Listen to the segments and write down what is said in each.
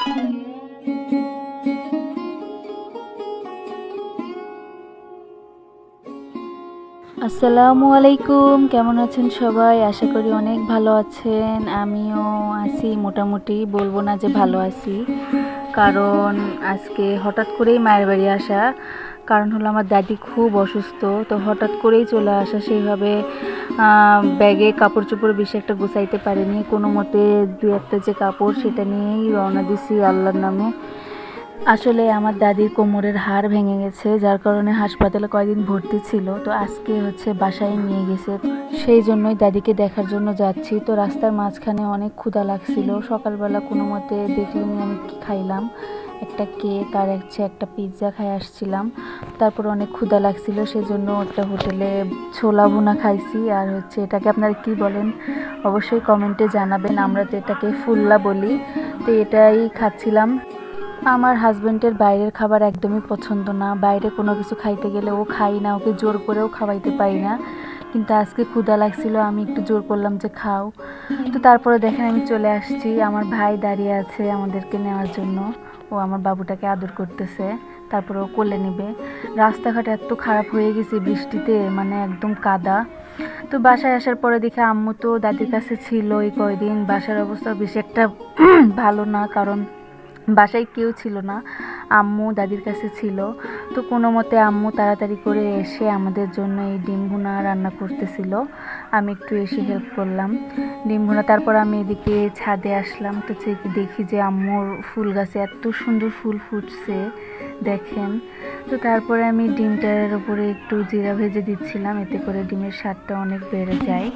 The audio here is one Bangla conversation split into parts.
আসসালামু আলাইকুম, কেমন আছেন সবাই? আশা করি অনেক ভালো আছেন। আমিও আছি মোটামুটি, বলবো না যে ভালো আছি, কারণ আজকে হঠাৎ করেই মায়ের বাড়ি আসা। কারণ হলো আমার দাদি খুব অসুস্থ, তো হঠাৎ করেই চলে আসা। সেইভাবে ব্যাগে কাপড় চোপড় বেশি একটা গুছাইতে পারিনি, কোনো মতে দু একটা যে কাপড় সেটা নিয়েই রওনা দিছি আল্লাহর নামে। আসলে আমার দাদির কোমরের হাড় ভেঙে গেছে, যার কারণে হাসপাতালে কয়েকদিন ভর্তি ছিল। তো আজকে বাসায় নিয়ে গেছে, সেই জন্যই দাদিকে দেখার জন্য যাচ্ছি। তো রাস্তার মাঝখানে অনেক ক্ষুধা লাগছিল। সকালবেলা কোনো মতে দেখলেনি আমি কি খাইলাম, একটা কেক আর একটা পিৎজা খাই আসছিলাম। তারপর অনেক ক্ষুধা লাগছিল, সেজন্য একটা হোটেলে ছোলা ভুনা খাইছি। আর এটাকে আপনারা কি বলেন অবশ্যই কমেন্টে জানাবেন। আমরা তো এটাকে ফুল্লা বলি। তো এটাই খাচ্ছিলাম। আমার হাজব্যান্ডের বাইরের খাবার একদমই পছন্দ না। বাইরে কোনো কিছু খাইতে গেলে ও খাই না, ওকে জোর করেও খাওয়াইতে পারি না। কিন্তু আজকে ক্ষুধা লাগছিল, আমি একটু জোর করলাম যে খাও। তো তারপরে দেখেন আমি চলে আসছি। আমার ভাই দাঁড়িয়ে আছে আমাদেরকে নেওয়ার জন্য। ও আমার বাবুটাকে আদর করতেছে, তারপরে ও কোলে নেবে। রাস্তাঘাট এত খারাপ হয়ে গেছে বৃষ্টিতে, মানে একদম কাদা। তো বাসায় আসার পরে দেখে আম্মু তো দাদির কাছে ছিল এই কয়দিন। বাসার অবস্থা বেশি একটা ভালো না, কারণ বাসায় কেউ ছিল না, আম্মু দাদির কাছে ছিল। তো কোনো মতে আম্মু তাড়াতাড়ি করে এসে আমাদের জন্য এই ডিম ভুনা রান্না করতেছিল। আমি একটু এসে হেল্প করলাম ডিম ভুনা। তারপর আমি এদিকে ছাদে আসলাম। তো দেখি যে আম্মুর ফুল গাছে এত সুন্দর ফুল ফুটছে, দেখেন। তো তারপরে আমি ডিমটার উপরে একটু জিরা ভেজে দিচ্ছিলাম, এতে করে ডিমের স্বাদটা অনেক বেড়ে যায়।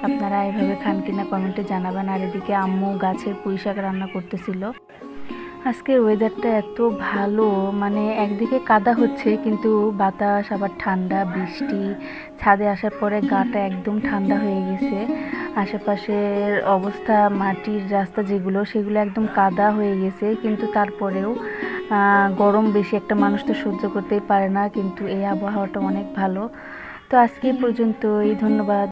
আপনারা এভাবে খান কিনা কমেন্টে জানাবেন। আর এদিকে আম্মু গাছের পুঁই শাক রান্না করতেছিল। আজকের ওয়েদারটা এত ভালো, মানে একদিকে কাদা হচ্ছে কিন্তু বাতাস, আবার ঠান্ডা বৃষ্টি। ছাদে আসার পরে গাটা একদম ঠান্ডা হয়ে গেছে। আশেপাশের অবস্থা, মাটির রাস্তা যেগুলো সেগুলো একদম কাদা হয়ে গেছে, কিন্তু তারপরেও গরম বেশি একটা মানুষ তো সহ্য করতেই পারে না, কিন্তু এই আবহাওয়াটা অনেক ভালো। তো আজকে পর্যন্তই, ধন্যবাদ।